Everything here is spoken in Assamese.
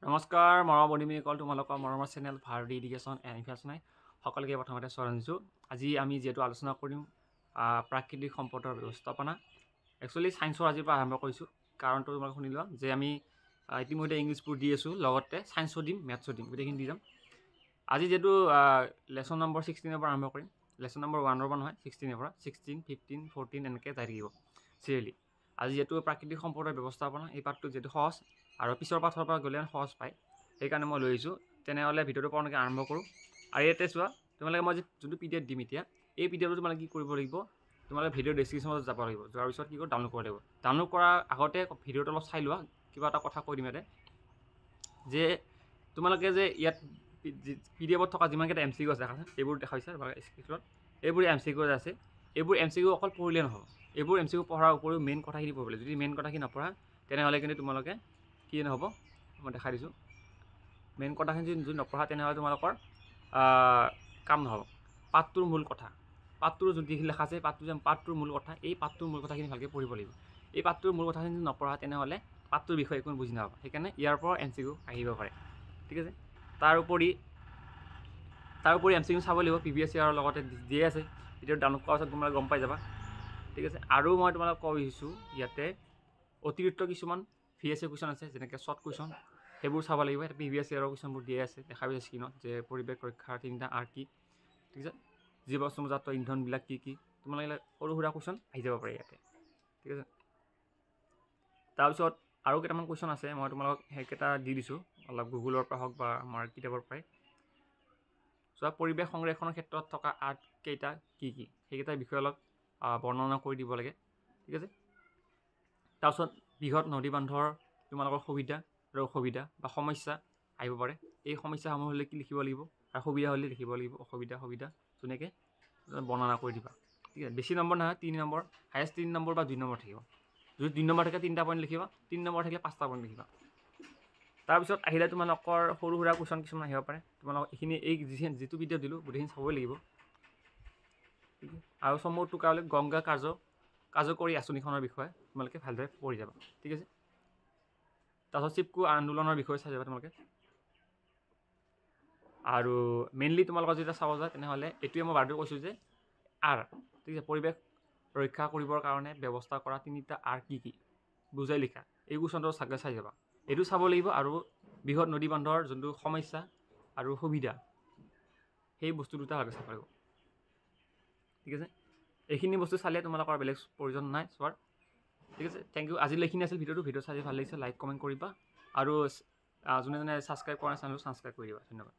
নমস্কাৰ মৰমৰ বন্ধুসকল, তোমালোকৰ মৰমৰ চেনেল ভাৰতী এডুকেশ্যন এণ্ড ইনফৰমেশ্যনে সকলোকে প্ৰথমতে স্বাগতম জনাইছোঁ। আজি আমি যিহেতু আলোচনা কৰিম প্ৰাকৃতিক সম্পদৰ ব্যৱস্থাপনা। একচুৱেলি ছায়েন্সৰ আজিৰ পৰা আৰম্ভ কৰিছোঁ, কাৰণটো তোমালোকে শুনি লোৱা যে আমি ইতিমধ্যে ইংলিছবোৰ দি আছোঁ, লগতে ছায়েন্সো দিম, মেথছো দিম, গোটেইখিনি দি যাম। আজি যিহেতু লেচন নম্বৰ 16ৰ পৰা আৰম্ভ কৰিম। লেচন নম্বৰ 1ৰ পৰা নহয়, 16ৰ পৰা 16, 15, 14 এনেকৈ যাই থাকিব চিৰিয়েলি। আজি যিহেতু প্ৰাকৃতিক সম্পদৰ ব্যৱস্থাপনা, এই পাঠটো যিহেতু সহজ আৰু পিছৰ পাঠৰ পৰা গ'লে সহজ পায়, সেইকাৰণে মই লৈ আহিছোঁ। তেনেহ'লে ভিডিঅ'টো পৰণকৈ আৰম্ভ কৰোঁ। আৰু ইয়াতে চোৱা, তোমালোকে মই যোনটো PDF দিম এতিয়া, এই PDFটো তোমালোকে কি কৰিব লাগিব, তোমালোকে ভিডিঅ' ডেছক্ৰিপশ্যনত যাব লাগিব। যোৱাৰ পিছত কি কৰিব, ডাউনলোড কৰিব লাগিব। ডাউনলোড কৰাৰ আগতে ভিডিঅ'টো অলপ চাই লোৱা, কিবা এটা কথা কৈ দিম ইয়াতে যে তোমালোকে যে ইয়াত PDF থকা যিমানকেইটা MCQ আছে দেখা এইবোৰ দেখাইছে তোমালোকে স্ক্ৰীণত, এইবোৰ MCQ আছে। এইবোৰ MCQ অকল পঢ়িলে নহ'ব, এইবোৰ MCQ পঢ়াৰ উপৰিও মেইন কথাখিনি পঢ়িব লাগিব। যদি মেইন কথাখিনি নপঢ়া তেনেহ'লে কিন্তু তোমালোকে কি নহ'ব, মই দেখাই দিছোঁ। মেইন কথাখিনি যদি নপঢ়া তেনেহ'লে তোমালোকৰ কাম নহ'ব। পাঠটোৰ মূল কথা, পাঠটোৰ যিখিনি লেখা আছে, পাঠটোৰ মূল কথা, এই পাঠটোৰ মূল কথাখিনি ভালকৈ পঢ়িব লাগিব। এই পাঠটোৰ মূল কথাখিনি যদি নপঢ়া তেনেহ'লে পাঠটোৰ বিষয়ে একো বুজি নাপাবা। সেইকাৰণে ইয়াৰ পৰা MCQ আহিব পাৰে, ঠিক আছে। তাৰ উপৰি MCQ চাব লাগিব, previous year লগতে দিয়ে আছে। ভিডিঅ' ডাউনলোড কৰাৰ পাছত তোমালোকে গম পাই যাবা, ঠিক আছে। আৰু মই তোমালোকক কৈ দিছোঁ ইয়াতে অতিৰিক্ত কিছুমান VSA কুৱেশ্যন আছে, যেনেকৈ শ্বৰ্ট কুৱেশ্যন, সেইবোৰ চাব লাগিব। এটা previous year কুৱেশ্যনবোৰ দিয়ে আছে, দেখা পাইছে স্ক্ৰীণত, যে পৰিৱেশ ৰক্ষাৰ 3টা R কি, ঠিক আছে। জীৱাশ্মজাত ইন্ধনবিলাক কি কি, তোমালোকে সৰু সুৰা কুৱেশ্যন আহি যাব পাৰে ইয়াতে, ঠিক আছে। তাৰপিছত আৰু কেইটামান কুৱেশ্যন আছে, মই তোমালোকক সেইকেইটা দি দিছোঁ, অলপ গুগলৰ পৰা হওক বা আমাৰ কিতাপৰ পৰাই। চোৱা, পৰিৱেশ সংৰক্ষণৰ ক্ষেত্ৰত থকা আৰ্ট কেইটা কি কি, সেইকেইটাৰ বিষয়ে অলপ বৰ্ণনা কৰি দিব লাগে, ঠিক আছে। তাৰপিছত বৃহৎ নদী বান্ধৰ তোমালোকৰ সুবিধা আৰু অসুবিধা বা সমস্যা আহিব পাৰে। এই সমস্যাসমূহ হ'লে কি লিখিব লাগিব, আৰু সুবিধা হ'লে লিখিব লাগিব, সুবিধা ধুনীয়াকৈ বৰ্ণনা কৰি দিবা, ঠিক আছে। বেছি নম্বৰ নহয়, 3 নম্বৰ, হায়েষ্ট 3 নম্বৰ বা 2 নম্বৰ থাকিব। যদি 2 নম্বৰ থাকে 3টা পইণ্ট লিখিবা, 3 নম্বৰ থাকিলে 5টা পইণ্ট লিখিবা। তাৰপিছত আহিলে তোমালোকৰ সৰু সুৰা কুৱেশ্যন কিছুমান আহিব পাৰে। তোমালোকক এইখিনি যিটো ভিডিঅ' দিলোঁ গোটেইখিনি চাবই লাগিব, ঠিক আছে। আৰু চমু টোকালৈ গংগা কাৰ্যকৰী আঁচনিখনৰ বিষয়ে তোমালোকে ভালদৰে পঢ়ি যাবা, ঠিক আছে। তাৰপিছত চিপকো আন্দোলনৰ বিষয়ে চাই যাবা তোমালোকে। আৰু মেইনলি তোমালোকৰ যেতিয়া চাব যায় তেনেহ'লে এইটোৱে মই বাৰটো কৈছোঁ যে ঠিক আছে, পৰিৱেশ ৰক্ষা কৰিবৰ কাৰণে ব্যৱস্থা কৰা 3টা R কি কি বুজাই লিখা, এই কুৱেশ্যনটো চাই যাবা। এইটো চাব লাগিব। আৰু বৃহৎ নদী বান্ধৰ যোনটো সমস্যা আৰু সুবিধা, সেই বস্তু দুটা ভালকৈ চাব লাগিব, ঠিক আছে। এইখিনি বস্তু চালে তোমালোকৰ বেলেগ প্ৰয়োজন নাই চোৱাৰ, ঠিক আছে। Thank you. আজিলৈ এইখিনি আছিল ভিডিঅ' চাই ভাল লাগিছে, লাইক কমেণ্ট কৰিবা। আৰু যোনে ছাবস্ক্ৰাইব কৰা নাই চেনেলটো ছাবস্ক্ৰাইব কৰি দিবা। ধন্যবাদ।